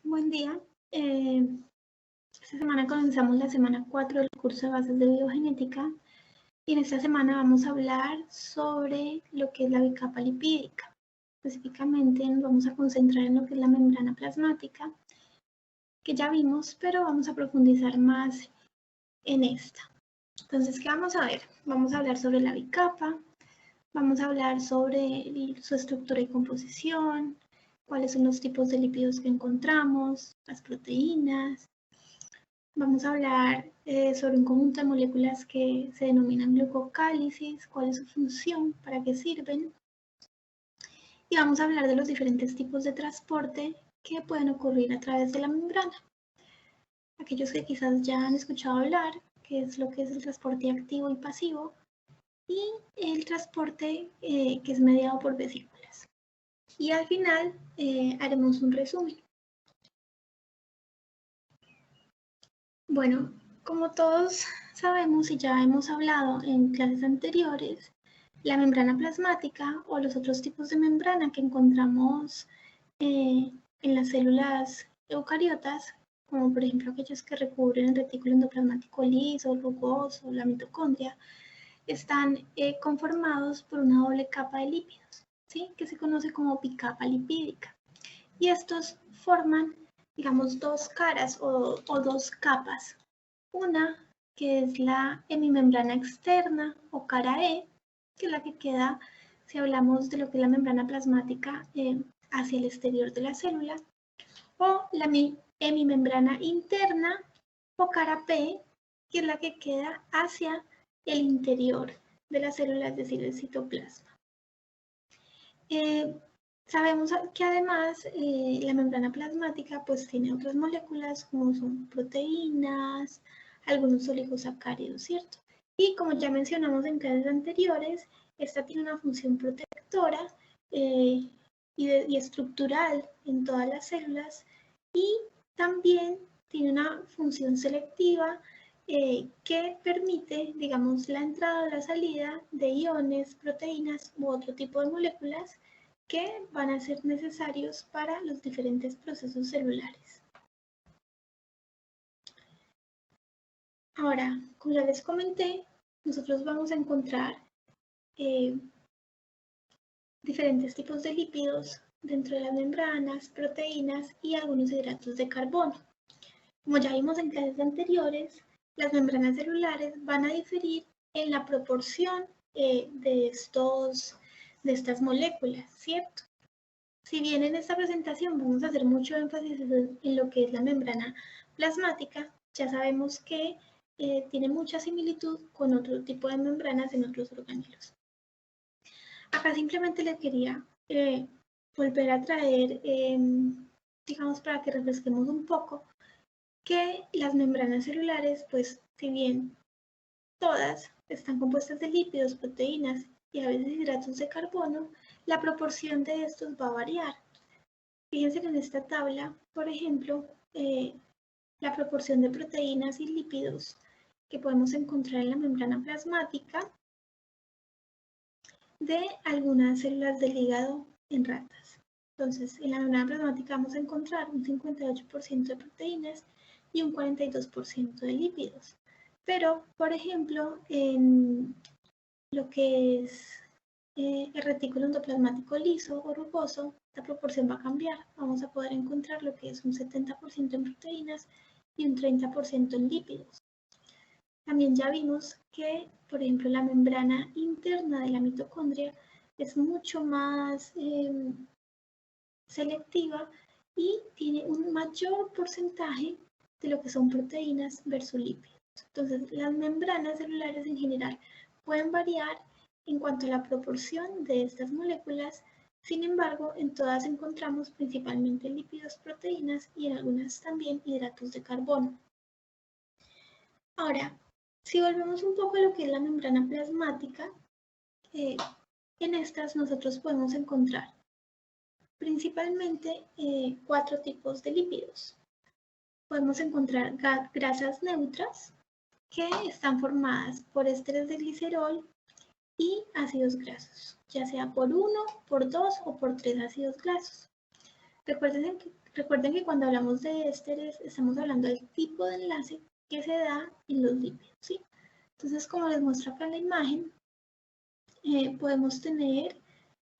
Buen día. Esta semana comenzamos la semana 4 del curso de bases de biogenética y en esta semana vamos a hablar sobre lo que es la bicapa lipídica. Específicamente nos vamos a concentrar en lo que es la membrana plasmática, que ya vimos, pero vamos a profundizar más en esta. Entonces, ¿qué vamos a ver? Vamos a hablar sobre la bicapa, vamos a hablar sobre su estructura y composición, cuáles son los tipos de lípidos que encontramos, las proteínas. Vamos a hablar sobre un conjunto de moléculas que se denominan glucocálisis, cuál es su función, para qué sirven. Y vamos a hablar de los diferentes tipos de transporte que pueden ocurrir a través de la membrana. Aquellos que quizás ya han escuchado hablar, que es lo que es el transporte activo y pasivo, y el transporte que es mediado por vesículas. Y al final haremos un resumen. Bueno, como todos sabemos y ya hemos hablado en clases anteriores, la membrana plasmática o los otros tipos de membrana que encontramos en las células eucariotas, como por ejemplo aquellos que recubren el retículo endoplasmático liso, rugoso, la mitocondria, están conformados por una doble capa de lípidos, ¿sí? Que se conoce como bicapa lipídica. Y estos forman, digamos, dos caras o dos capas. Una que es la hemimembrana externa o cara E, que es la que queda si hablamos de lo que es la membrana plasmática hacia el exterior de la célula, o la hemimembrana interna o cara P, que es la que queda hacia el interior de la célula, es decir, el citoplasma. Sabemos que además la membrana plasmática pues tiene otras moléculas como son proteínas, algunos oligosacáridos, ¿cierto? Y como ya mencionamos en clases anteriores, esta tiene una función protectora y estructural en todas las células y también tiene una función selectiva que permite, digamos, la entrada o la salida de iones, proteínas u otro tipo de moléculas que van a ser necesarios para los diferentes procesos celulares. Ahora, como ya les comenté, nosotros vamos a encontrar diferentes tipos de lípidos dentro de las membranas, proteínas y algunos hidratos de carbono. Como ya vimos en clases anteriores, las membranas celulares van a diferir en la proporción de estas moléculas, ¿cierto? Si bien en esta presentación vamos a hacer mucho énfasis en lo que es la membrana plasmática, ya sabemos que tiene mucha similitud con otro tipo de membranas en otros orgánulos. Acá simplemente les quería volver a traer, digamos, para que refresquemos un poco, que las membranas celulares, pues si bien todas están compuestas de lípidos, proteínas y a veces hidratos de carbono, la proporción de estos va a variar. Fíjense que en esta tabla, por ejemplo, la proporción de proteínas y lípidos que podemos encontrar en la membrana plasmática de algunas células del hígado en ratas. Entonces, en la membrana plasmática vamos a encontrar un 58% de proteínas y un 42% de lípidos. Pero, por ejemplo, en lo que es el retículo endoplasmático liso o rugoso, la proporción va a cambiar. Vamos a poder encontrar lo que es un 70% en proteínas y un 30% en lípidos. También ya vimos que, por ejemplo, la membrana interna de la mitocondria es mucho más selectiva y tiene un mayor porcentaje de lo que son proteínas versus lípidos. Entonces, las membranas celulares en general pueden variar en cuanto a la proporción de estas moléculas. Sin embargo, en todas encontramos principalmente lípidos, proteínas y en algunas también hidratos de carbono. Ahora, si volvemos un poco a lo que es la membrana plasmática, en estas nosotros podemos encontrar principalmente 4 tipos de lípidos. Podemos encontrar grasas neutras que están formadas por ésteres de glicerol y ácidos grasos, ya sea por 1, por 2 o por 3 ácidos grasos. Recuerden que cuando hablamos de ésteres estamos hablando del tipo de enlace que se da en los lípidos, ¿sí? Entonces, como les muestro acá en la imagen, podemos tener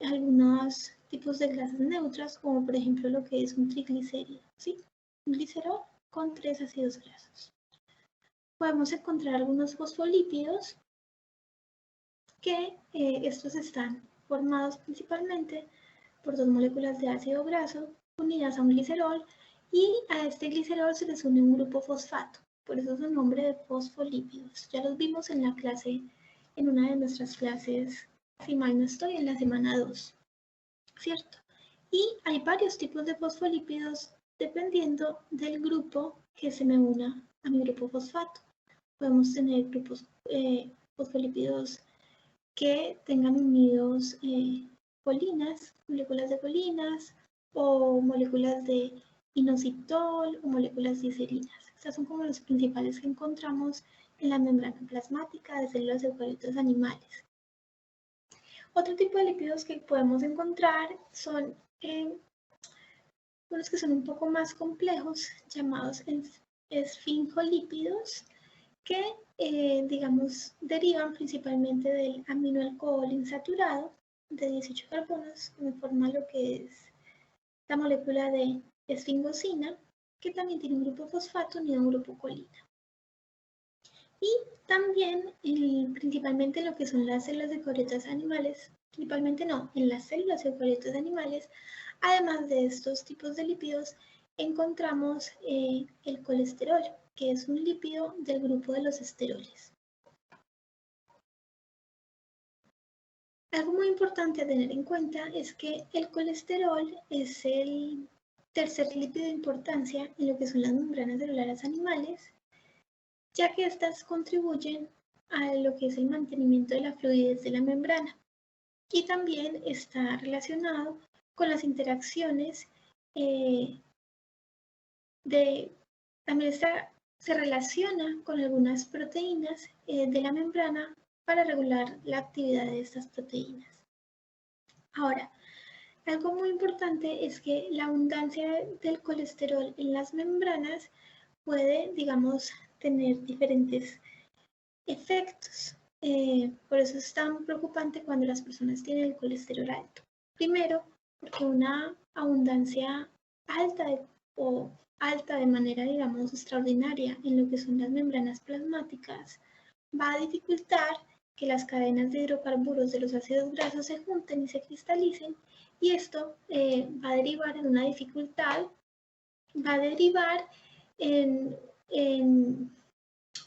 algunos tipos de enlaces neutras, como por ejemplo lo que es un triglicérido, ¿sí? Un glicerol con 3 ácidos grasos. Podemos encontrar algunos fosfolípidos que estos están formados principalmente por 2 moléculas de ácido graso unidas a un glicerol, y a este glicerol se les une un grupo fosfato, por eso es el nombre de fosfolípidos. Ya los vimos en la clase, en una de nuestras clases, si mal no estoy, en la semana 2, ¿cierto? Y hay varios tipos de fosfolípidos dependiendo del grupo que se me una a mi grupo fosfato. Podemos tener grupos fosfolípidos que tengan unidos colinas, moléculas de colinas, o moléculas de inositol o moléculas glicerina. Estas son como los principales que encontramos en la membrana plasmática de células eucariotas animales. Otro tipo de lípidos que podemos encontrar son unos que son un poco más complejos, llamados esfingolípidos, que digamos derivan principalmente del aminoalcohol insaturado de 18 carbonos, que forma lo que es la molécula de esfingosina, que también tiene un grupo fosfato unido a un grupo colina. Y también, principalmente en lo que son las células eucariotas animales, principalmente no, en las células eucariotas animales, además de estos tipos de lípidos, encontramos el colesterol, que es un lípido del grupo de los esteroles. Algo muy importante a tener en cuenta es que el colesterol es el tercer lípido de importancia en lo que son las membranas celulares animales, ya que estas contribuyen a lo que es el mantenimiento de la fluidez de la membrana, y también está relacionado con las interacciones también se relaciona con algunas proteínas de la membrana para regular la actividad de estas proteínas. Ahora, algo muy importante es que la abundancia del colesterol en las membranas puede, digamos, tener diferentes efectos. Por eso es tan preocupante cuando las personas tienen el colesterol alto. Primero, porque una abundancia alta o alta de manera, digamos, extraordinaria en lo que son las membranas plasmáticas va a dificultar que las cadenas de hidrocarburos de los ácidos grasos se junten y se cristalicen, y esto va a derivar en una dificultad, va a derivar en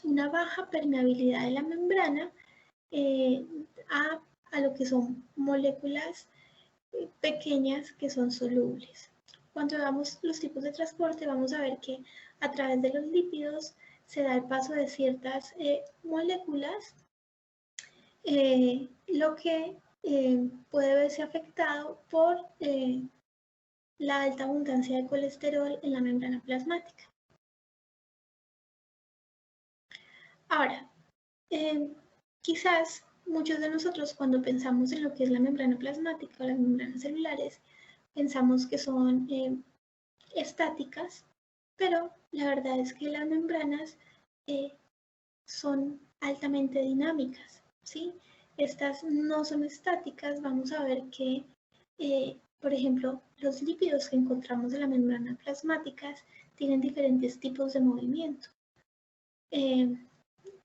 una baja permeabilidad de la membrana a lo que son moléculas pequeñas que son solubles. Cuando veamos los tipos de transporte, vamos a ver que a través de los lípidos se da el paso de ciertas moléculas, lo que puede verse afectado por la alta abundancia de colesterol en la membrana plasmática. Ahora, quizás muchos de nosotros, cuando pensamos en lo que es la membrana plasmática o las membranas celulares, pensamos que son estáticas, pero la verdad es que las membranas son altamente dinámicas, ¿sí? Estas no son estáticas. Vamos a ver que, por ejemplo, los lípidos que encontramos en la membrana plasmáticas tienen diferentes tipos de movimiento.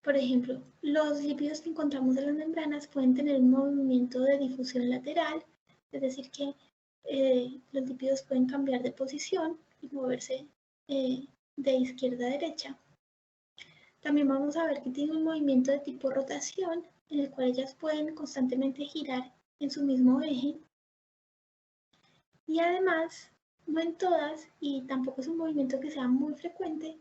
Por ejemplo, los lípidos que encontramos en las membranas pueden tener un movimiento de difusión lateral, es decir, que los lípidos pueden cambiar de posición y moverse de izquierda a derecha. También vamos a ver que tiene un movimiento de tipo rotación, en el cual ellas pueden constantemente girar en su mismo eje. Y además, no en todas, y tampoco es un movimiento que sea muy frecuente,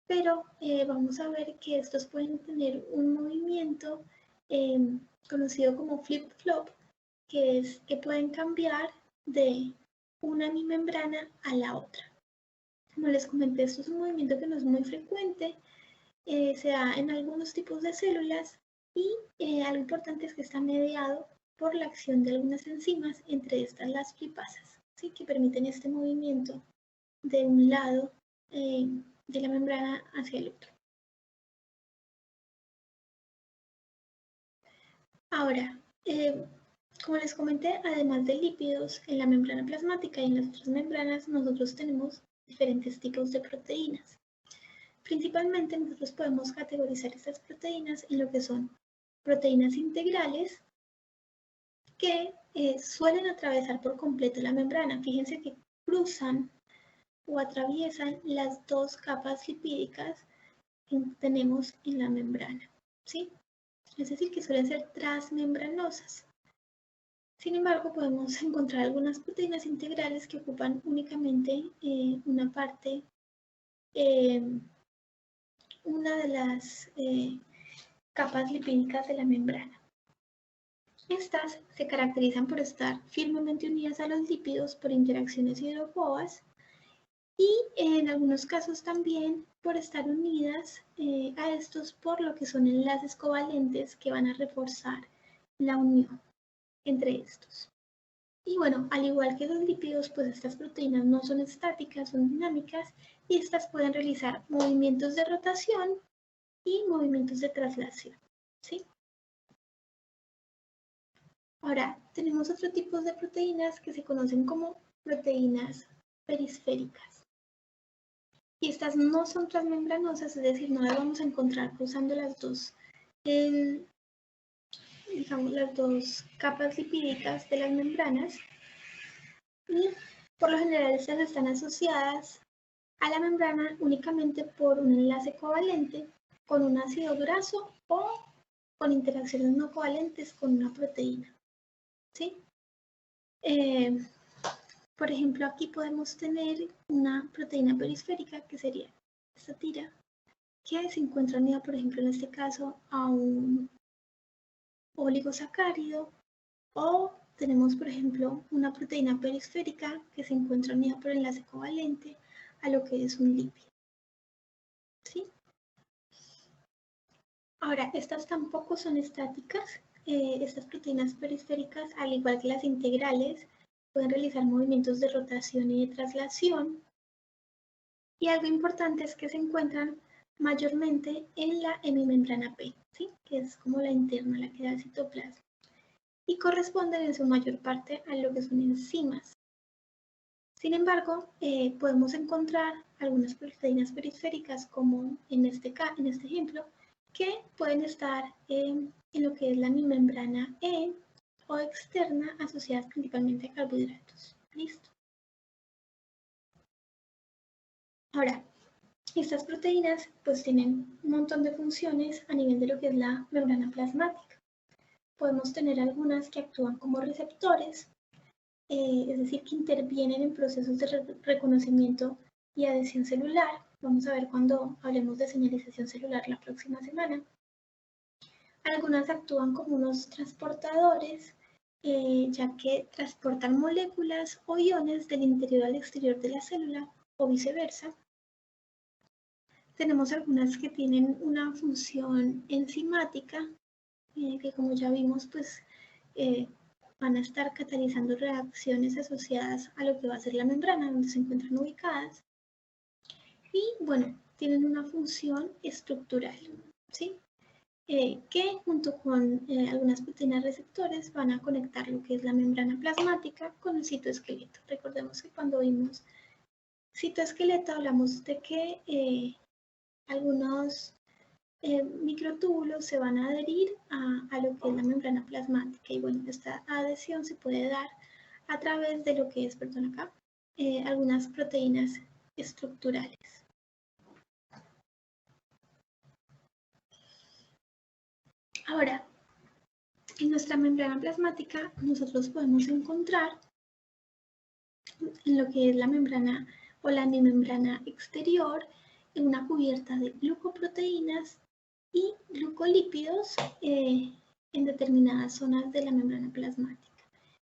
pero vamos a ver que estos pueden tener un movimiento conocido como flip-flop, que es que pueden cambiar de una membrana a la otra. Como les comenté, esto es un movimiento que no es muy frecuente, se da en algunos tipos de células, y algo importante es que está mediado por la acción de algunas enzimas, entre estas las lipasas. ¿sí? Que permiten este movimiento de un lado de la membrana hacia el otro. Ahora, como les comenté, además de lípidos, en la membrana plasmática y en las otras membranas, nosotros tenemos diferentes tipos de proteínas. Principalmente nosotros podemos categorizar estas proteínas en lo que son proteínas integrales que suelen atravesar por completo la membrana. Fíjense que cruzan o atraviesan las dos capas lipídicas que tenemos en la membrana, ¿sí? Es decir, que suelen ser transmembranosas. Sin embargo, podemos encontrar algunas proteínas integrales que ocupan únicamente una parte, una de las capas lipídicas de la membrana. Estas se caracterizan por estar firmemente unidas a los lípidos por interacciones hidrofobas y en algunos casos también por estar unidas a estos por lo que son enlaces covalentes que van a reforzar la unión entre estos. Y bueno, al igual que los lípidos, pues estas proteínas no son estáticas, son dinámicas y estas pueden realizar movimientos de rotación y movimientos de traslación, ¿sí? Ahora, tenemos otro tipo de proteínas que se conocen como proteínas perisféricas. Y estas no son transmembranosas, es decir, no las vamos a encontrar cruzando las dos, digamos, las dos capas lipídicas de las membranas. Y por lo general estas están asociadas a la membrana únicamente por un enlace covalente con un ácido graso o con interacciones no covalentes con una proteína, ¿sí? Por ejemplo, aquí podemos tener una proteína perisférica que sería esta tira, que se encuentra unida, por ejemplo, en este caso, a un oligosacárido, o tenemos, por ejemplo, una proteína perisférica que se encuentra unida por enlace covalente a lo que es un lípido, ¿sí? Ahora, estas tampoco son estáticas. Estas proteínas periféricas, al igual que las integrales, pueden realizar movimientos de rotación y de traslación. Y algo importante es que se encuentran mayormente en la hemimembrana P, ¿sí? Que es como la interna, la que da el citoplasma. Y corresponden en su mayor parte a lo que son enzimas. Sin embargo, podemos encontrar algunas proteínas periféricas, como en este ejemplo, que pueden estar en lo que es la hemimembrana E o externa, asociadas principalmente a carbohidratos. ¿Listo? Ahora, estas proteínas pues tienen un montón de funciones a nivel de lo que es la membrana plasmática. Podemos tener algunas que actúan como receptores, es decir, que intervienen en procesos de reconocimiento y adhesión celular. Vamos a ver cuando hablemos de señalización celular la próxima semana. Algunas actúan como unos transportadores, ya que transportan moléculas o iones del interior al exterior de la célula o viceversa. Tenemos algunas que tienen una función enzimática, que como ya vimos, pues van a estar catalizando reacciones asociadas a lo que va a ser la membrana donde se encuentran ubicadas. Y bueno, tienen una función estructural, ¿sí? Que junto con algunas proteínas receptores van a conectar lo que es la membrana plasmática con el citoesqueleto. Recordemos que cuando vimos citoesqueleto hablamos de que algunos microtúbulos se van a adherir a lo que es la membrana plasmática y bueno, esta adhesión se puede dar a través de lo que es, perdón acá, algunas proteínas estructurales. Ahora, en nuestra membrana plasmática nosotros podemos encontrar en lo que es la membrana o la hemimembrana exterior una cubierta de glucoproteínas y glucolípidos en determinadas zonas de la membrana plasmática.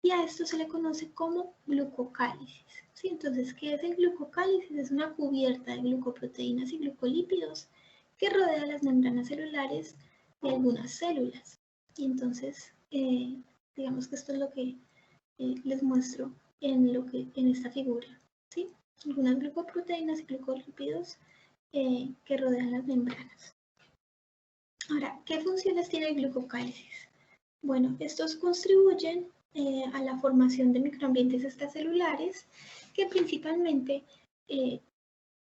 Y a esto se le conoce como glucocálisis, ¿sí? Entonces, ¿qué es el glucocálisis? Es una cubierta de glucoproteínas y glucolípidos que rodea las membranas celulares de algunas células. Y entonces, digamos que esto es lo que les muestro en esta figura, ¿sí? Algunas glicoproteínas y glicolípidos que rodean las membranas. Ahora, ¿qué funciones tiene el glucocálisis? Bueno, estos contribuyen a la formación de microambientes extracelulares que principalmente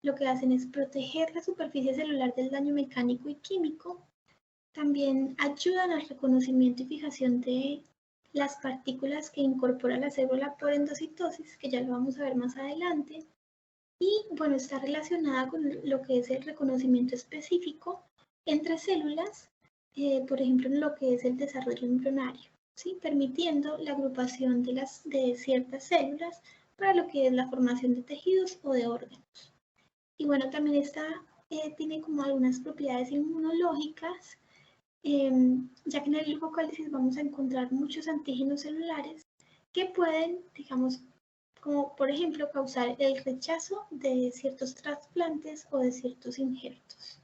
lo que hacen es proteger la superficie celular del daño mecánico y químico. También ayudan al reconocimiento y fijación de las partículas que incorpora la célula por endocitosis, que ya lo vamos a ver más adelante. Y bueno, está relacionada con lo que es el reconocimiento específico entre células, por ejemplo, en lo que es el desarrollo embrionario, ¿sí? Permitiendo la agrupación de ciertas células para lo que es la formación de tejidos o de órganos. Y bueno, también tiene como algunas propiedades inmunológicas, ya que en el glucocálisis vamos a encontrar muchos antígenos celulares que pueden, digamos, como por ejemplo causar el rechazo de ciertos trasplantes o de ciertos injertos.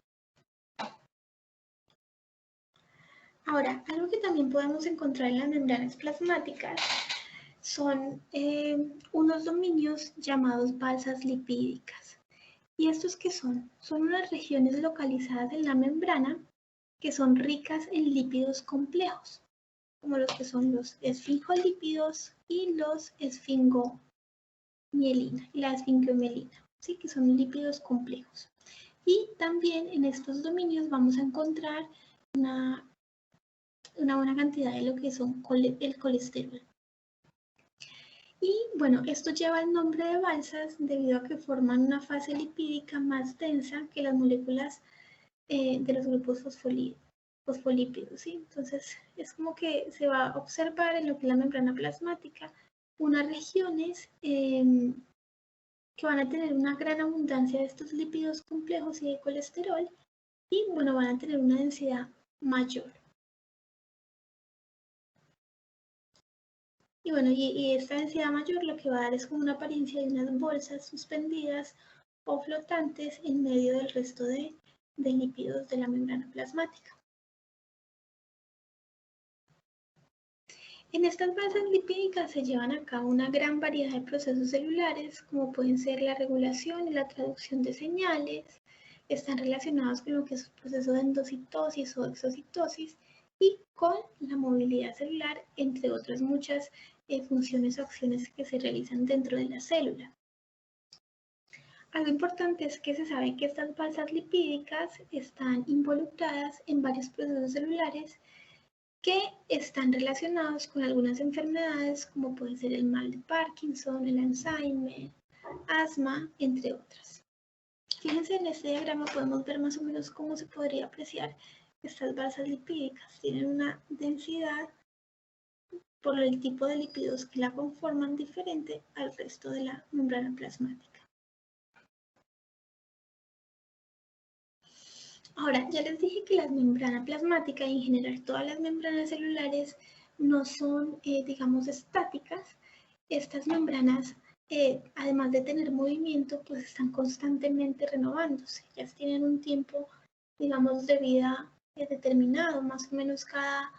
Ahora, algo que también podemos encontrar en las membranas plasmáticas son unos dominios llamados balsas lipídicas. ¿Y estos qué son? Son unas regiones localizadas en la membrana que son ricas en lípidos complejos, como los que son los esfingolípidos y los la esfingomielina, ¿sí? Que son lípidos complejos. Y también en estos dominios vamos a encontrar una buena cantidad de lo que son el colesterol. Y bueno, esto lleva el nombre de balsas debido a que forman una fase lipídica más densa que las moléculas de los grupos fosfolípidos, ¿sí? Entonces, es como que se va a observar en lo que es la membrana plasmática unas regiones que van a tener una gran abundancia de estos lípidos complejos y de colesterol y, bueno, van a tener una densidad mayor. Y bueno, y esta densidad mayor lo que va a dar es como una apariencia de unas bolsas suspendidas o flotantes en medio del resto de lípidos de la membrana plasmática. En estas balsas lipídicas se llevan a cabo una gran variedad de procesos celulares, como pueden ser la regulación y la traducción de señales, están relacionados con lo que es el proceso de endocitosis o exocitosis y con la movilidad celular, entre otras muchas funciones o acciones que se realizan dentro de la célula. Algo importante es que se sabe que estas balsas lipídicas están involucradas en varios procesos celulares que están relacionados con algunas enfermedades como puede ser el mal de Parkinson, el Alzheimer, asma, entre otras. Fíjense, en este diagrama podemos ver más o menos cómo se podría apreciar estas balsas lipídicas. Tienen una densidad por el tipo de lípidos que la conforman diferente al resto de la membrana plasmática. Ahora, ya les dije que la membrana plasmática y en general todas las membranas celulares no son, digamos, estáticas. Estas membranas, además de tener movimiento, pues están constantemente renovándose. Ellas tienen un tiempo, digamos, de vida determinado, más o menos cada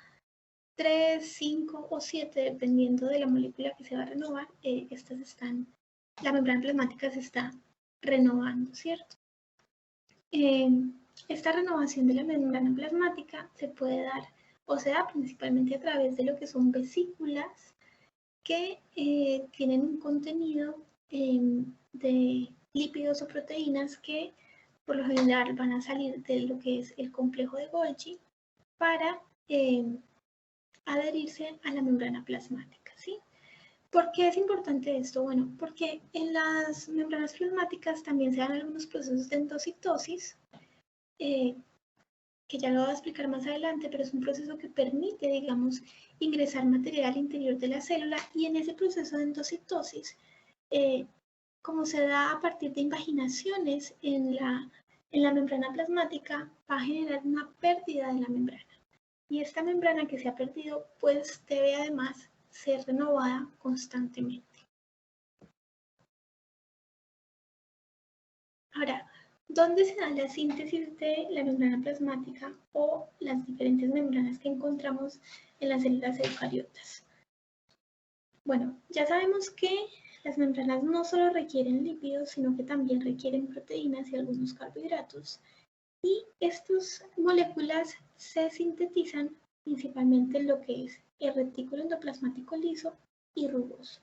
3, 5 o 7, dependiendo de la molécula que se va a renovar, la membrana plasmática se está renovando, ¿cierto? Esta renovación de la membrana plasmática se puede dar o se da principalmente a través de lo que son vesículas que tienen un contenido de lípidos o proteínas que por lo general van a salir de lo que es el complejo de Golgi para adherirse a la membrana plasmática, ¿sí? ¿Por qué es importante esto? Bueno, porque en las membranas plasmáticas también se dan algunos procesos de endocitosis, que ya lo voy a explicar más adelante, pero es un proceso que permite, digamos, ingresar material al interior de la célula y en ese proceso de endocitosis, como se da a partir de invaginaciones en la membrana plasmática, va a generar una pérdida de la membrana. Y esta membrana que se ha perdido, pues debe además ser renovada constantemente. Ahora, ¿dónde se da la síntesis de la membrana plasmática o las diferentes membranas que encontramos en las células eucariotas? Bueno, ya sabemos que las membranas no solo requieren lípidos, sino que también requieren proteínas y algunos carbohidratos. Y estas moléculas se sintetizan principalmente en lo que es el retículo endoplasmático liso y rugoso.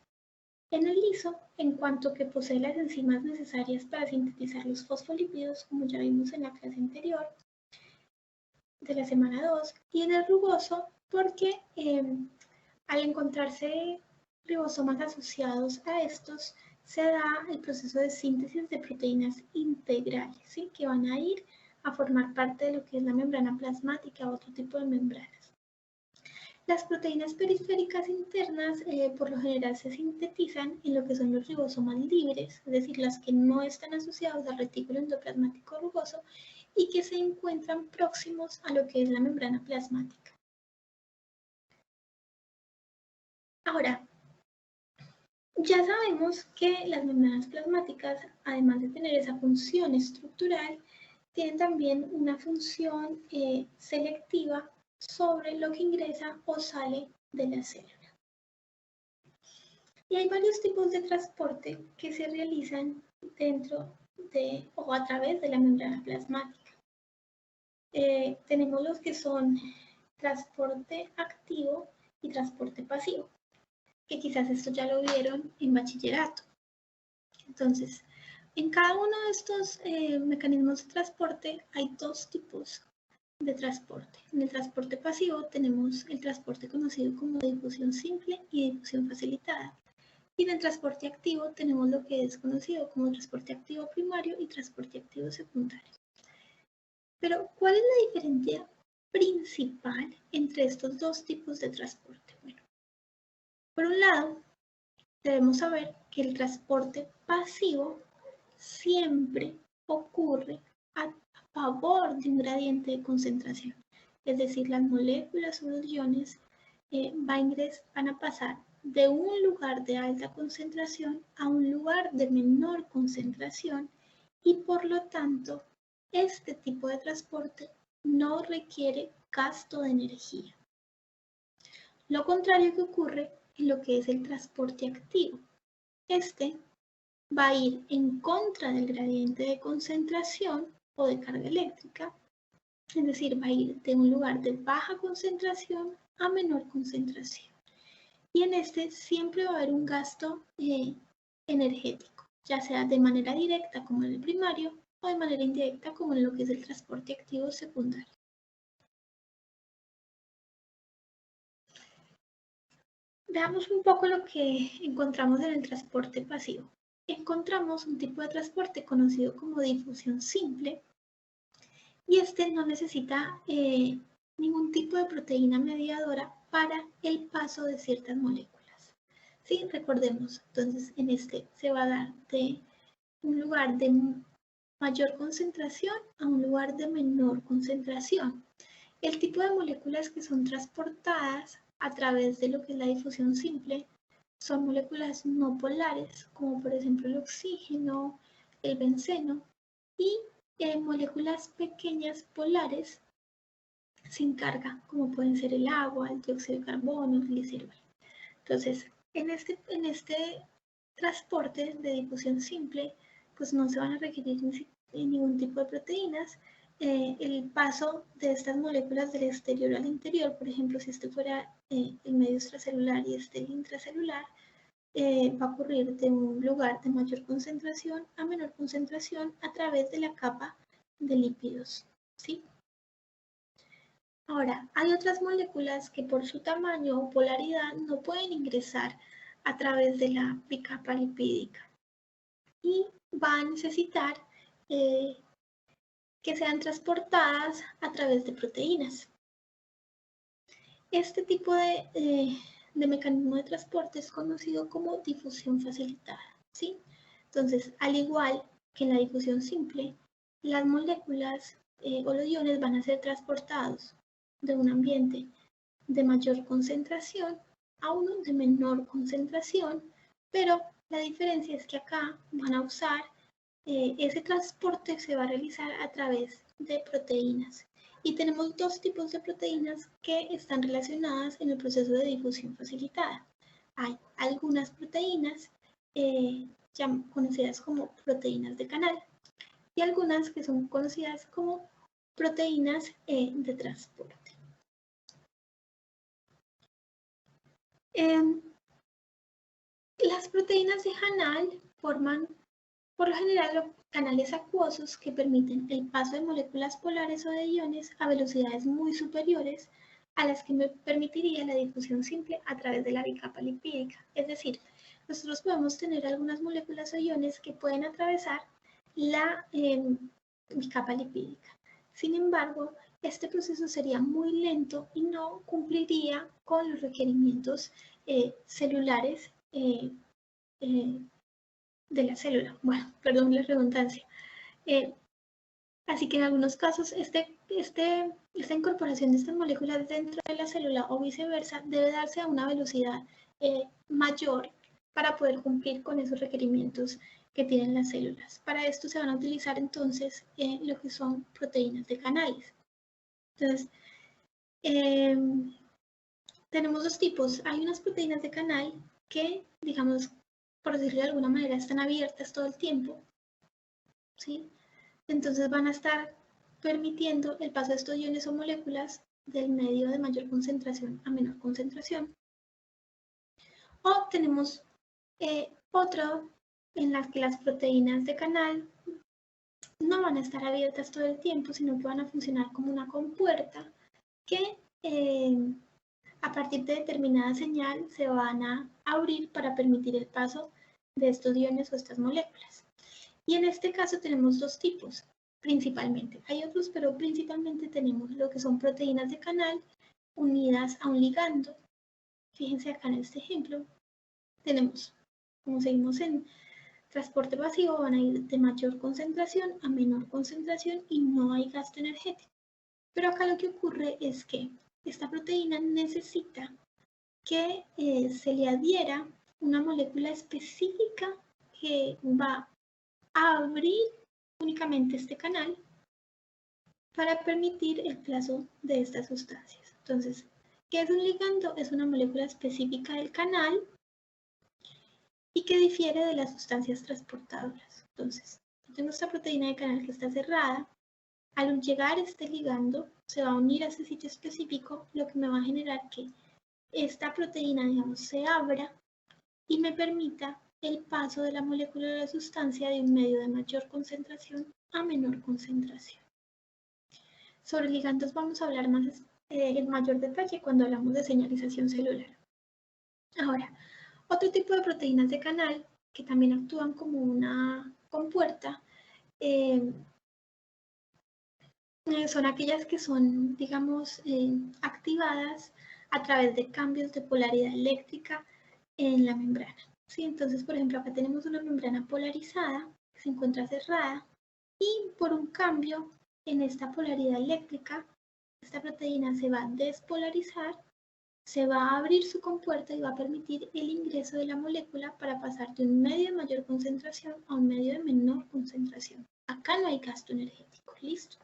En el liso, en cuanto que posee las enzimas necesarias para sintetizar los fosfolípidos, como ya vimos en la clase anterior de la semana 2, y en el rugoso, porque al encontrarse ribosomas asociados a estos, se da el proceso de síntesis de proteínas integrales, ¿sí? Que van a ir a formar parte de lo que es la membrana plasmática o otro tipo de membranas. Las proteínas periféricas internas por lo general se sintetizan en lo que son los ribosomas libres, es decir, las que no están asociados al retículo endoplasmático rugoso y que se encuentran próximos a lo que es la membrana plasmática. Ahora, ya sabemos que las membranas plasmáticas, además de tener esa función estructural, tienen también una función selectiva sobre lo que ingresa o sale de la célula. Y hay varios tipos de transporte que se realizan dentro de o a través de la membrana plasmática. Tenemos los que son transporte activo y transporte pasivo, que quizás esto ya lo vieron en bachillerato. Entonces, en cada uno de estos mecanismos de transporte hay dos tipos de transporte. En el transporte pasivo tenemos el transporte conocido como difusión simple y difusión facilitada. Y en el transporte activo tenemos lo que es conocido como transporte activo primario y transporte activo secundario. Pero, ¿cuál es la diferencia principal entre estos dos tipos de transporte? Bueno, por un lado, debemos saber que el transporte pasivo siempre ocurre a favor de un gradiente de concentración. Es decir, las moléculas o los iones van a pasar de un lugar de alta concentración a un lugar de menor concentración y por lo tanto este tipo de transporte no requiere gasto de energía. Lo contrario que ocurre en lo que es el transporte activo. Este va a ir en contra del gradiente de concentración o de carga eléctrica, es decir, va a ir de un lugar de baja concentración a menor concentración. Y en este siempre va a haber un gasto energético, ya sea de manera directa como en el primario o de manera indirecta como en lo que es el transporte activo secundario. Veamos un poco lo que encontramos en el transporte pasivo. Encontramos un tipo de transporte conocido como difusión simple y este no necesita ningún tipo de proteína mediadora para el paso de ciertas moléculas. ¿Sí? Recordemos, entonces en este se va a dar de un lugar de mayor concentración a un lugar de menor concentración. El tipo de moléculas que son transportadas a través de lo que es la difusión simple son moléculas no polares, como por ejemplo el oxígeno, el benceno, y moléculas pequeñas polares sin carga, como pueden ser el agua, el dióxido de carbono, el glicerol. Entonces, en este transporte de difusión simple, pues no se van a requerir ningún tipo de proteínas. El paso de estas moléculas del exterior al interior, por ejemplo, si este fuera el medio extracelular y este el intracelular, va a ocurrir de un lugar de mayor concentración a menor concentración a través de la capa de lípidos, ¿sí? Ahora, hay otras moléculas que por su tamaño o polaridad no pueden ingresar a través de la bicapa lipídica y va a necesitar que sean transportadas a través de proteínas. Este tipo de mecanismo de transporte es conocido como difusión facilitada, ¿sí? Entonces, al igual que en la difusión simple, las moléculas o los iones van a ser transportados de un ambiente de mayor concentración a uno de menor concentración, pero la diferencia es que acá van a usar, ese transporte se va a realizar a través de proteínas. Y tenemos dos tipos de proteínas que están relacionadas en el proceso de difusión facilitada. hay algunas proteínas ya conocidas como proteínas de canal y algunas que son conocidas como proteínas de transporte. Las proteínas de canal forman, por lo general, canales acuosos que permiten el paso de moléculas polares o de iones a velocidades muy superiores a las que me permitiría la difusión simple a través de la bicapa lipídica. Es decir, nosotros podemos tener algunas moléculas o iones que pueden atravesar la bicapa lipídica. Sin embargo, este proceso sería muy lento y no cumpliría con los requerimientos celulares de la célula. Bueno, perdón la redundancia. Así que en algunos casos esta incorporación de estas moléculas dentro de la célula o viceversa debe darse a una velocidad mayor para poder cumplir con esos requerimientos que tienen las células. Para esto se van a utilizar entonces lo que son proteínas de canales. Entonces, tenemos dos tipos. Hay unas proteínas de canal que, digamos, por decirlo de alguna manera, están abiertas todo el tiempo, ¿sí? Entonces van a estar permitiendo el paso de estos iones o moléculas del medio de mayor concentración a menor concentración. O tenemos otro en las que las proteínas de canal no van a estar abiertas todo el tiempo, sino que van a funcionar como una compuerta que a partir de determinada señal se van a abrir para permitir el paso de estos iones o estas moléculas. Y en este caso tenemos dos tipos, principalmente. Hay otros, pero principalmente tenemos lo que son proteínas de canal unidas a un ligando. Fíjense acá en este ejemplo, tenemos, como seguimos en transporte pasivo, van a ir de mayor concentración a menor concentración y no hay gasto energético. Pero acá lo que ocurre es que esta proteína necesita que se le adhiera una molécula específica que va a abrir únicamente este canal para permitir el paso de estas sustancias. Entonces, ¿qué es un ligando? Es una molécula específica del canal y que difiere de las sustancias transportadoras. Entonces, tengo esta proteína de canal que está cerrada. Al llegar este ligando, se va a unir a ese sitio específico, lo que me va a generar que esta proteína, digamos, se abra y me permita el paso de la molécula de la sustancia de un medio de mayor concentración a menor concentración. Sobre ligandos vamos a hablar más en mayor detalle cuando hablamos de señalización celular. Ahora, otro tipo de proteínas de canal que también actúan como una compuerta son aquellas que son, digamos, activadas a través de cambios de polaridad eléctrica en la membrana. ¿Sí? Entonces, por ejemplo, acá tenemos una membrana polarizada que se encuentra cerrada y por un cambio en esta polaridad eléctrica, esta proteína se va a despolarizar, se va a abrir su compuerta y va a permitir el ingreso de la molécula para pasar de un medio de mayor concentración a un medio de menor concentración. Acá no hay gasto energético, ¿listo?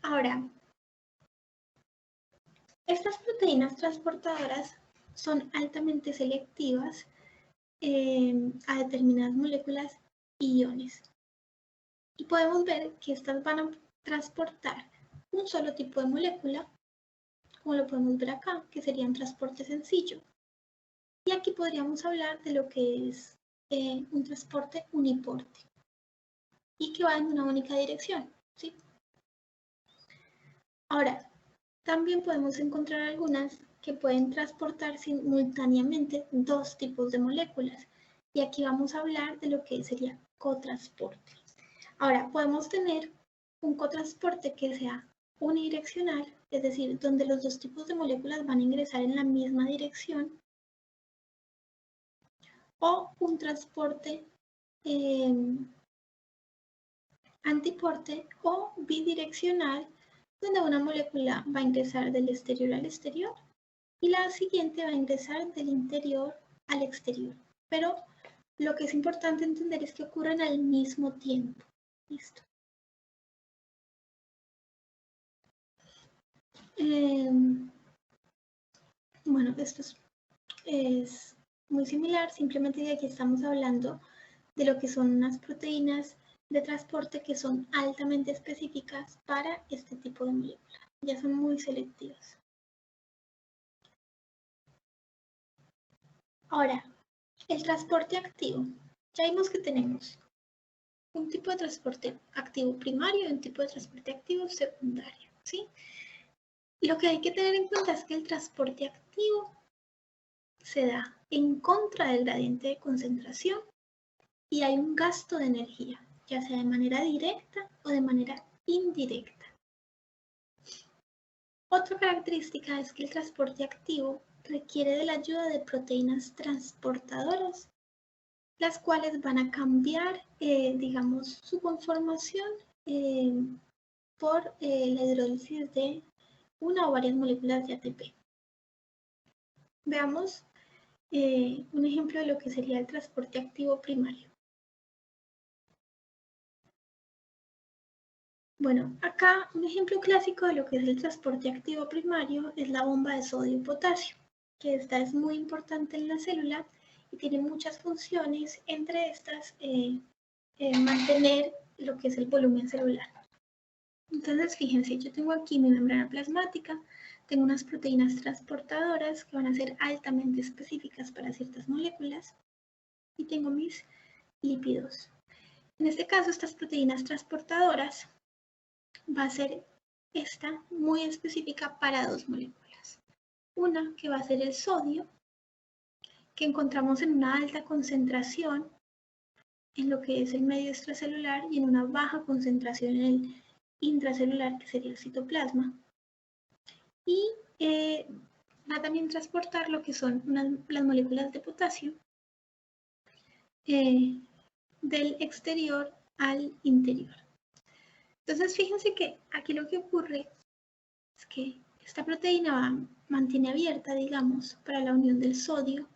Ahora, estas proteínas transportadoras son altamente selectivas a determinadas moléculas y iones. Y podemos ver que estas van a transportar un solo tipo de molécula, como lo podemos ver acá, que sería un transporte sencillo. Y aquí podríamos hablar de lo que es un transporte uniporte y que va en una única dirección, ¿sí? Ahora, también podemos encontrar algunas que pueden transportar simultáneamente dos tipos de moléculas. Y aquí vamos a hablar de lo que sería cotransporte. Ahora, podemos tener un cotransporte que sea unidireccional, es decir, donde los dos tipos de moléculas van a ingresar en la misma dirección, o un transporte antiporte o bidireccional, donde una molécula va a ingresar del exterior al exterior y la siguiente va a ingresar del interior al exterior. Pero lo que es importante entender es que ocurren al mismo tiempo. Listo. bueno, esto es muy similar, simplemente de aquí estamos hablando de lo que son unas proteínas de transporte que son altamente específicas para este tipo de moléculas. Ya son muy selectivas. Ahora, el transporte activo. Ya vimos que tenemos un tipo de transporte activo primario y un tipo de transporte activo secundario, ¿sí? Lo que hay que tener en cuenta es que el transporte activo se da en contra del gradiente de concentración y hay un gasto de energía, ya sea de manera directa o de manera indirecta. Otra característica es que el transporte activo requiere de la ayuda de proteínas transportadoras, las cuales van a cambiar, digamos, su conformación por la hidrólisis de una o varias moléculas de ATP. Veamos un ejemplo de lo que sería el transporte activo primario. Bueno, acá un ejemplo clásico de lo que es el transporte activo primario es la bomba de sodio y potasio, que esta es muy importante en la célula y tiene muchas funciones, entre estas mantener lo que es el volumen celular. Entonces, fíjense, yo tengo aquí mi membrana plasmática, tengo unas proteínas transportadoras que van a ser altamente específicas para ciertas moléculas y tengo mis lípidos. En este caso, estas proteínas transportadoras va a ser esta muy específica para dos moléculas. Una que va a ser el sodio, que encontramos en una alta concentración en lo que es el medio extracelular y en una baja concentración en el intracelular, que sería el citoplasma. Y va a también transportar lo que son las moléculas de potasio del exterior al interior. Entonces, fíjense que aquí lo que ocurre es que esta proteína mantiene abierta, digamos, para la unión del sodio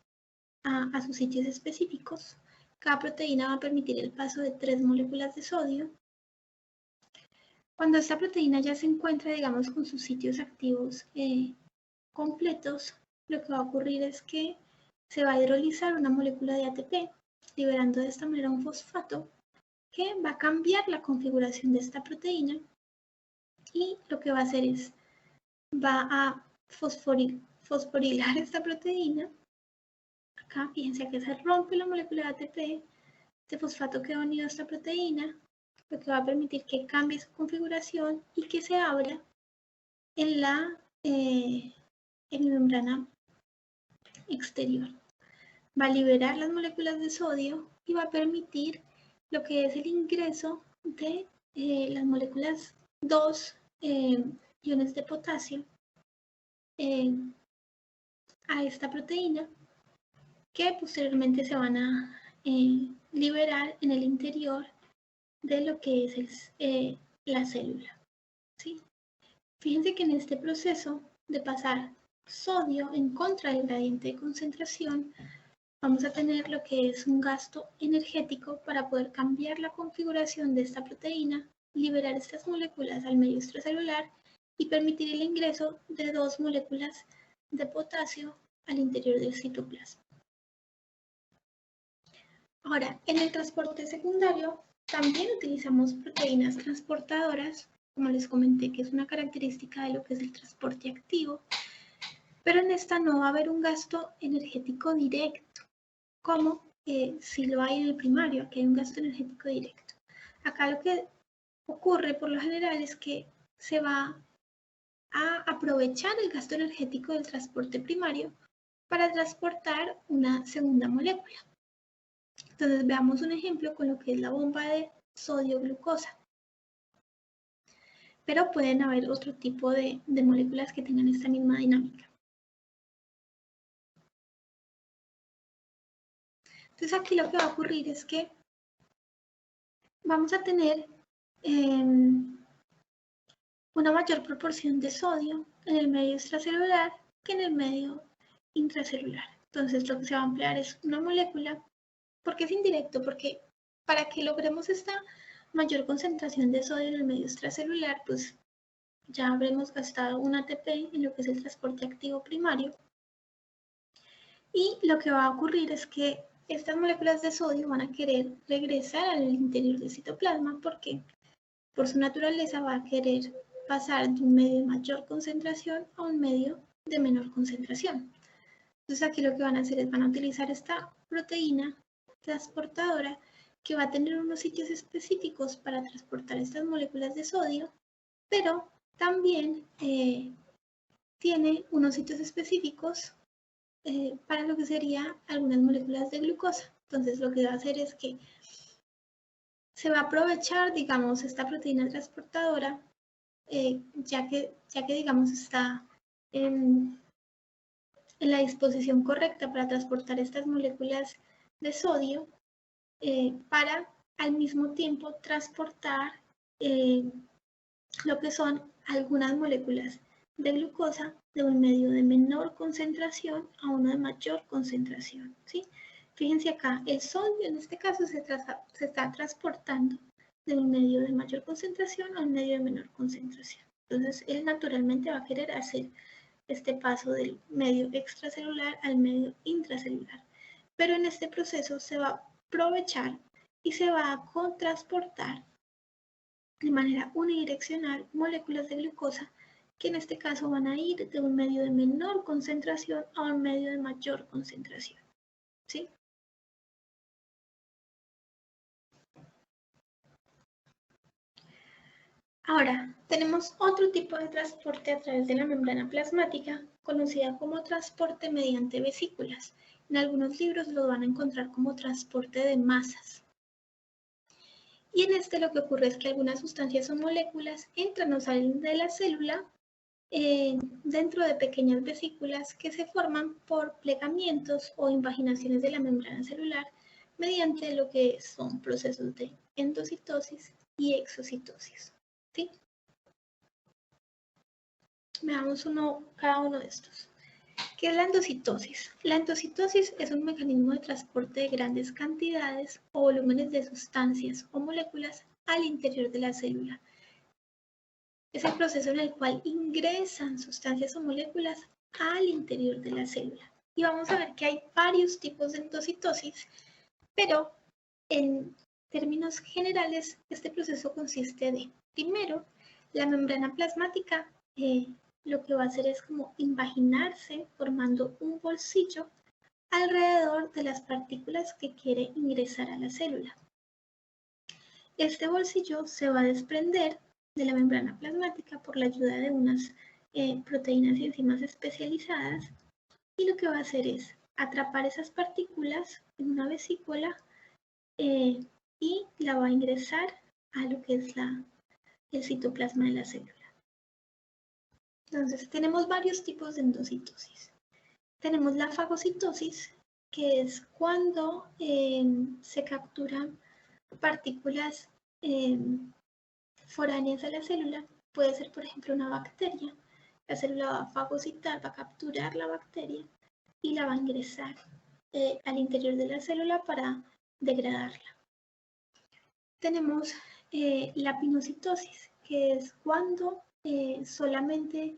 a sus sitios específicos. Cada proteína va a permitir el paso de 3 moléculas de sodio. Cuando esta proteína ya se encuentra, digamos, con sus sitios activos completos, lo que va a ocurrir es que se va a hidrolizar una molécula de ATP, liberando de esta manera un fosfato que va a cambiar la configuración de esta proteína y lo que va a hacer es, va a fosforilar esta proteína. Acá, fíjense que se rompe la molécula de ATP, este fosfato queda unido a esta proteína, lo que va a permitir que cambie su configuración y que se abra en la membrana exterior. Va a liberar las moléculas de sodio y va a permitir lo que es el ingreso de las moléculas 2 iones de potasio a esta proteína, que posteriormente se van a liberar en el interior de lo que es la célula, ¿sí? Fíjense que en este proceso de pasar sodio en contra del gradiente de concentración, vamos a tener lo que es un gasto energético para poder cambiar la configuración de esta proteína, liberar estas moléculas al medio extracelular y permitir el ingreso de 2 moléculas de potasio al interior del citoplasma. Ahora, en el transporte secundario también utilizamos proteínas transportadoras, como les comenté, que es una característica de lo que es el transporte activo, pero en esta no va a haber un gasto energético directo, como si lo hay en el primario, que hay un gasto energético directo. Acá lo que ocurre por lo general es que se va a aprovechar el gasto energético del transporte primario para transportar una segunda molécula. Entonces veamos un ejemplo con lo que es la bomba de sodio-glucosa. Pero pueden haber otro tipo de moléculas que tengan esta misma dinámica. Entonces aquí lo que va a ocurrir es que vamos a tener una mayor proporción de sodio en el medio extracelular que en el medio intracelular. Entonces lo que se va a emplear es una molécula. ¿Por qué es indirecto? Porque para que logremos esta mayor concentración de sodio en el medio extracelular, pues ya habremos gastado un ATP en lo que es el transporte activo primario Y lo que va a ocurrir es que estas moléculas de sodio van a querer regresar al interior del citoplasma porque por su naturaleza va a querer pasar de un medio de mayor concentración a un medio de menor concentración. Entonces aquí lo que van a hacer es van a utilizar esta proteína transportadora que va a tener unos sitios específicos para transportar estas moléculas de sodio, pero también tiene unos sitios específicos para lo que sería algunas moléculas de glucosa. Entonces lo que va a hacer es que se va a aprovechar, digamos, esta proteína transportadora, ya que digamos está en la disposición correcta para transportar estas moléculas de sodio, para al mismo tiempo transportar lo que son algunas moléculas de glucosa de un medio de menor concentración a uno de mayor concentración, ¿sí? Fíjense acá, el sodio en este caso se está transportando de un medio de mayor concentración a un medio de menor concentración. Entonces, él naturalmente va a querer hacer este paso del medio extracelular al medio intracelular. Pero en este proceso se va a aprovechar y se va a contrasportar de manera unidireccional moléculas de glucosa que en este caso van a ir de un medio de menor concentración a un medio de mayor concentración, ¿sí? Ahora, tenemos otro tipo de transporte a través de la membrana plasmática, conocida como transporte mediante vesículas. En algunos libros lo van a encontrar como transporte de masas. Y en este lo que ocurre es que algunas sustancias o moléculas entran o salen de la célula dentro de pequeñas vesículas que se forman por plegamientos o invaginaciones de la membrana celular mediante lo que son procesos de endocitosis y exocitosis, ¿sí? Veamos cada uno de estos. ¿Qué es la endocitosis? La endocitosis es un mecanismo de transporte de grandes cantidades o volúmenes de sustancias o moléculas al interior de la célula. Es el proceso en el cual ingresan sustancias o moléculas al interior de la célula. Y vamos a ver que hay varios tipos de endocitosis, pero en términos generales, este proceso consiste de, primero, la membrana plasmática lo que va a hacer es como invaginarse formando un bolsillo alrededor de las partículas que quiere ingresar a la célula. Este bolsillo se va a desprender de la membrana plasmática por la ayuda de unas proteínas y enzimas especializadas, y lo que va a hacer es atrapar esas partículas en una vesícula y la va a ingresar a lo que es el citoplasma de la célula. Entonces, tenemos varios tipos de endocitosis. Tenemos la fagocitosis, que es cuando se capturan partículas foráneas a la célula. Puede ser, por ejemplo, una bacteria. La célula va a fagocitar, va a capturar la bacteria y la va a ingresar al interior de la célula para degradarla. Tenemos la pinocitosis, que es cuando solamente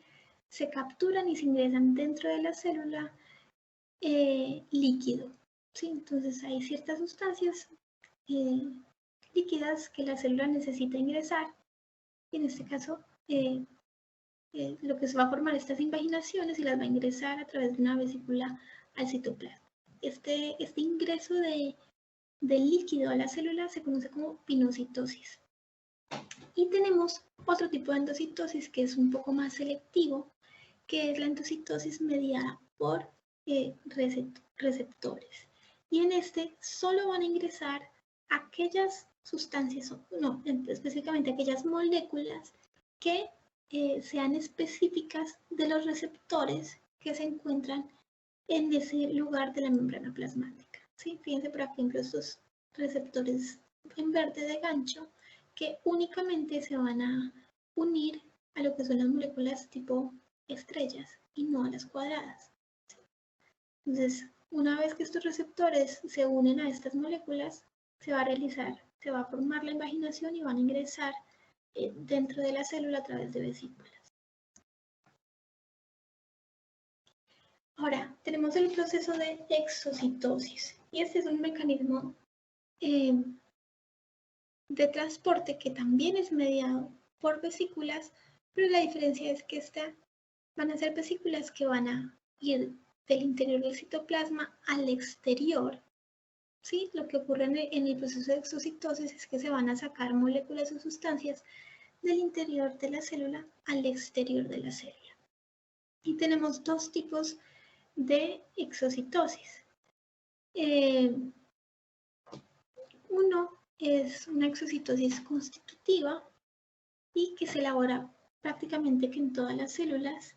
se capturan y se ingresan dentro de la célula líquido, ¿sí? Entonces hay ciertas sustancias líquidas que la célula necesita ingresar, y en este caso lo que se va a formar estas invaginaciones y las va a ingresar a través de una vesícula al citoplasma. Este ingreso del líquido a la célula se conoce como pinocitosis. Y tenemos otro tipo de endocitosis que es un poco más selectivo, que es la endocitosis mediada por receptores. Y en este solo van a ingresar aquellas sustancias, no, específicamente aquellas moléculas que sean específicas de los receptores que se encuentran en ese lugar de la membrana plasmática, ¿sí? Fíjense, por ejemplo, estos receptores en verde de gancho que únicamente se van a unir a lo que son las moléculas tipo estrellas y no a las cuadradas. Entonces, una vez que estos receptores se unen a estas moléculas, se va a formar la invaginación y van a ingresar dentro de la célula a través de vesículas. Ahora, tenemos el proceso de exocitosis y este es un mecanismo de transporte que también es mediado por vesículas, pero la diferencia es que van a ser vesículas que van a ir del interior del citoplasma al exterior. ¿Sí? Lo que ocurre en el proceso de exocitosis es que se van a sacar moléculas o sustancias del interior de la célula al exterior de la célula. Y tenemos dos tipos de exocitosis. Uno es una exocitosis constitutiva y que se elabora prácticamente que en todas las células.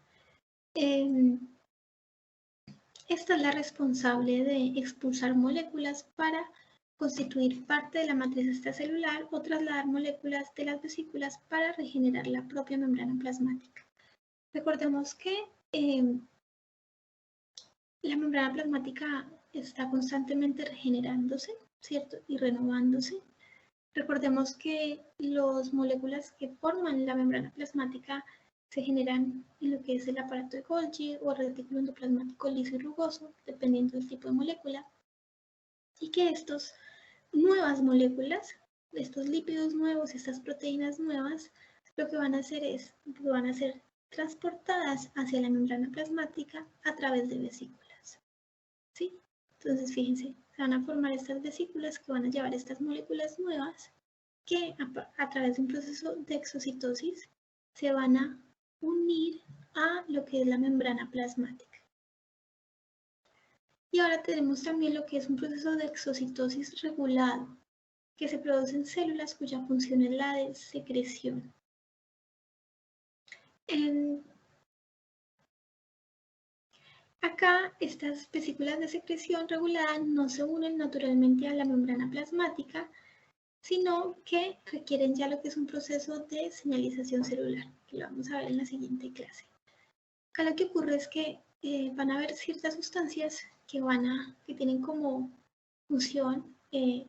Esta es la responsable de expulsar moléculas para constituir parte de la matriz extracelular o trasladar moléculas de las vesículas para regenerar la propia membrana plasmática. Recordemos que la membrana plasmática está constantemente regenerándose, ¿cierto? Y renovándose. Recordemos que las moléculas que forman la membrana plasmática se generan en lo que es el aparato de Golgi o retículo endoplasmático liso y rugoso, dependiendo del tipo de molécula, y que estas nuevas moléculas, estos lípidos nuevos, estas proteínas nuevas, lo que van a hacer es que van a ser transportadas hacia la membrana plasmática a través de vesículas. ¿Sí? Entonces, fíjense, se van a formar estas vesículas que van a llevar estas moléculas nuevas que a través de un proceso de exocitosis se van a unir a lo que es la membrana plasmática. Y ahora tenemos también lo que es un proceso de exocitosis regulado, que se produce en células cuya función es la de secreción. Acá estas vesículas de secreción regulada no se unen naturalmente a la membrana plasmática, sino que requieren ya lo que es un proceso de señalización celular, que lo vamos a ver en la siguiente clase. Acá lo que ocurre es que van a haber ciertas sustancias que tienen como función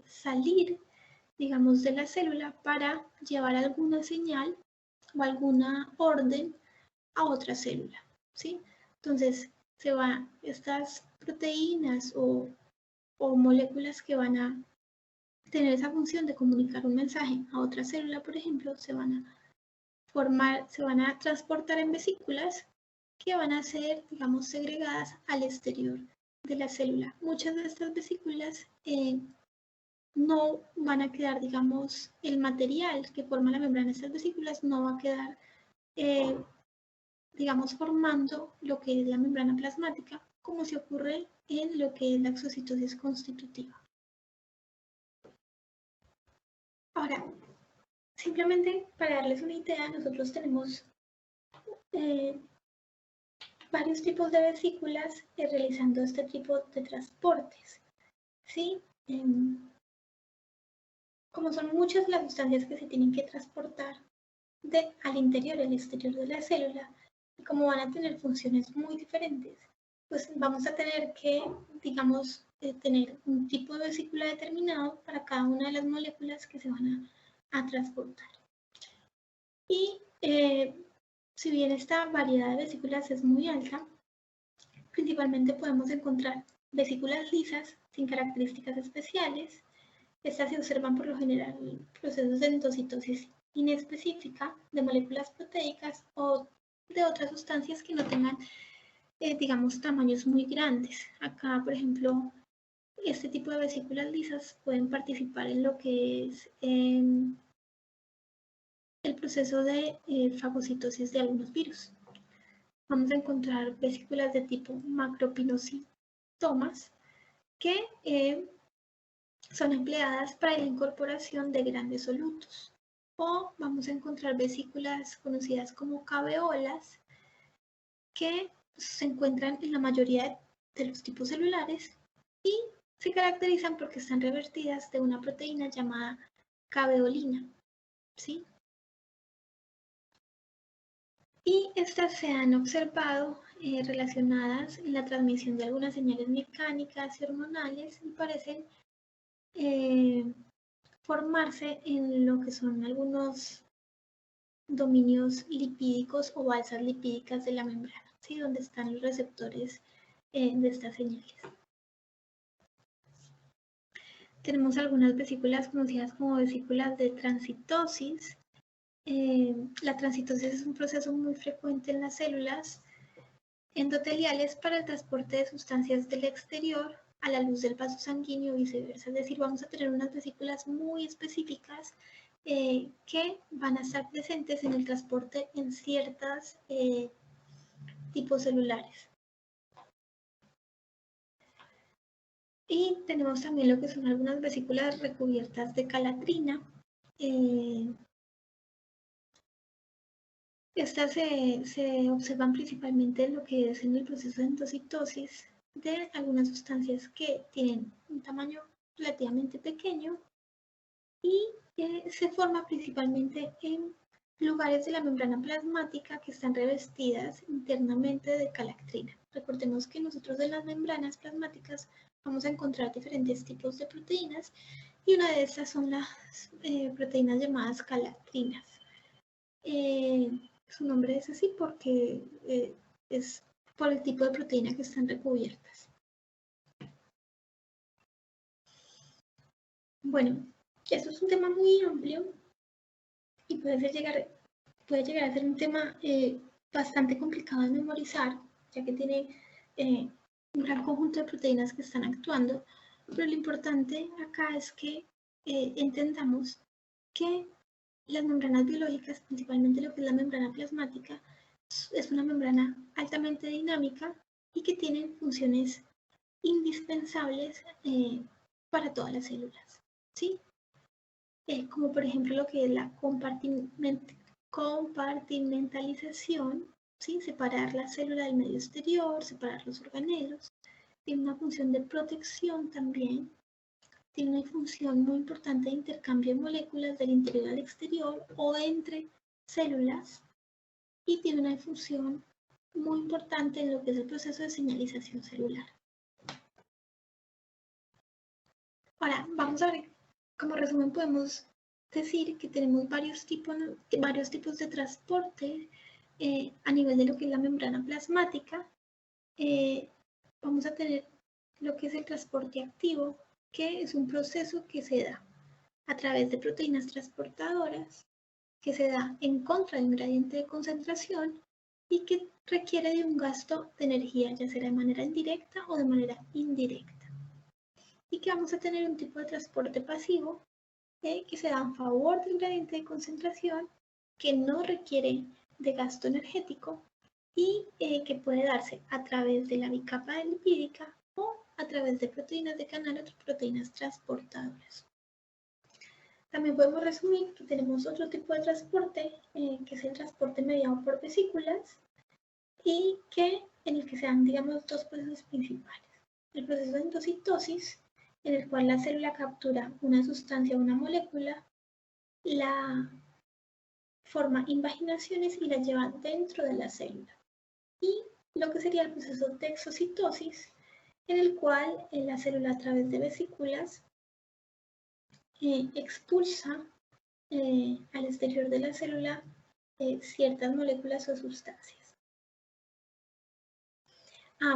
salir, digamos, de la célula para llevar alguna señal o alguna orden a otra célula, ¿sí? Entonces, estas proteínas o moléculas que van a tener esa función de comunicar un mensaje a otra célula, por ejemplo, se van a transportar en vesículas que van a ser, digamos, segregadas al exterior de la célula. Muchas de estas vesículas no van a quedar, digamos, el material que forma la membrana de estas vesículas no va a quedar, digamos, formando lo que es la membrana plasmática, como se ocurre en lo que es la exocitosis constitutiva. Ahora, simplemente para darles una idea, nosotros tenemos varios tipos de vesículas realizando este tipo de transportes, ¿sí? Como son muchas las sustancias que se tienen que transportar al interior y al exterior de la célula, y como van a tener funciones muy diferentes, pues vamos a tener que, digamos, tener un tipo de vesícula determinado para cada una de las moléculas que se van a transportar. Y si bien esta variedad de vesículas es muy alta, principalmente podemos encontrar vesículas lisas sin características especiales. Estas se observan por lo general en procesos de endocitosis inespecífica de moléculas proteicas o de otras sustancias que no tengan, digamos, tamaños muy grandes. Acá, por ejemplo, este tipo de vesículas lisas pueden participar en lo que es el proceso de fagocitosis de algunos virus. Vamos a encontrar vesículas de tipo macropinocitomas que son empleadas para la incorporación de grandes solutos. O vamos a encontrar vesículas conocidas como caveolas que se encuentran en la mayoría de los tipos celulares y se caracterizan porque están revertidas de una proteína llamada caveolina, ¿sí? Y estas se han observado relacionadas en la transmisión de algunas señales mecánicas y hormonales y parecen formarse en lo que son algunos dominios lipídicos o balsas lipídicas de la membrana, ¿sí? Donde están los receptores de estas señales. Tenemos algunas vesículas conocidas como vesículas de transitosis. La transitosis es un proceso muy frecuente en las células endoteliales para el transporte de sustancias del exterior a la luz del vaso sanguíneo y viceversa. Es decir, vamos a tener unas vesículas muy específicas que van a estar presentes en el transporte en ciertos tipos celulares. Y tenemos también lo que son algunas vesículas recubiertas de calatrina. Estas se observan principalmente en lo que es en el proceso de endocitosis de algunas sustancias que tienen un tamaño relativamente pequeño y se forma principalmente en lugares de la membrana plasmática que están revestidas internamente de calatrina. Recordemos que nosotros en las membranas plasmáticas vamos a encontrar diferentes tipos de proteínas y una de estas son las proteínas llamadas calatrinas. Su nombre es así porque es por el tipo de proteína que están recubiertas. Bueno, esto es un tema muy amplio y puede llegar a ser un tema bastante complicado de memorizar, ya que tiene un gran conjunto de proteínas que están actuando, pero lo importante acá es que entendamos que las membranas biológicas, principalmente lo que es la membrana plasmática, es una membrana altamente dinámica y que tiene funciones indispensables para todas las células, ¿sí? Como por ejemplo lo que es la compartimentalización, ¿sí? Separar la célula del medio exterior, separar los organelos. Tiene una función de protección también. Tiene una función muy importante de intercambio de moléculas del interior al exterior o entre células. Y tiene una función muy importante en lo que es el proceso de señalización celular. Ahora, vamos a ver, como resumen podemos decir que tenemos varios tipos de transporte a nivel de lo que es la membrana plasmática. Vamos a tener lo que es el transporte activo, que es un proceso que se da a través de proteínas transportadoras, que se da en contra de un gradiente de concentración y que requiere de un gasto de energía, ya sea de manera indirecta o de manera indirecta. Y que vamos a tener un tipo de transporte pasivo que se da a favor del gradiente de concentración, que no requiere de gasto energético y que puede darse a través de la bicapa lipídica o a través de proteínas de canal o proteínas transportadoras. También podemos resumir que tenemos otro tipo de transporte, que es el transporte mediado por vesículas, y que en el que se dan, digamos, dos procesos principales. El proceso de endocitosis, en el cual la célula captura una sustancia o una molécula, la forma invaginaciones y la lleva dentro de la célula. Y lo que sería el proceso de exocitosis, en el cual la célula a través de vesículas expulsa al exterior de la célula ciertas moléculas o sustancias.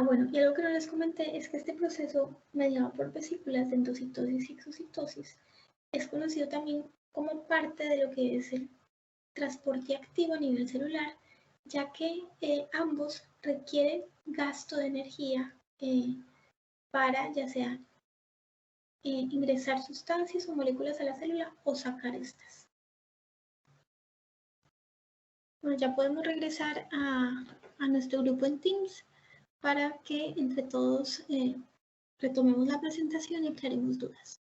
Bueno, y algo que no les comenté es que este proceso mediado por vesículas de endocitosis y exocitosis es conocido también como parte de lo que es el transporte activo a nivel celular, ya que ambos requieren gasto de energía para ya sea ingresar sustancias o moléculas a la célula o sacar estas. Bueno, ya podemos regresar a nuestro grupo en Teams para que entre todos retomemos la presentación y aclaremos dudas.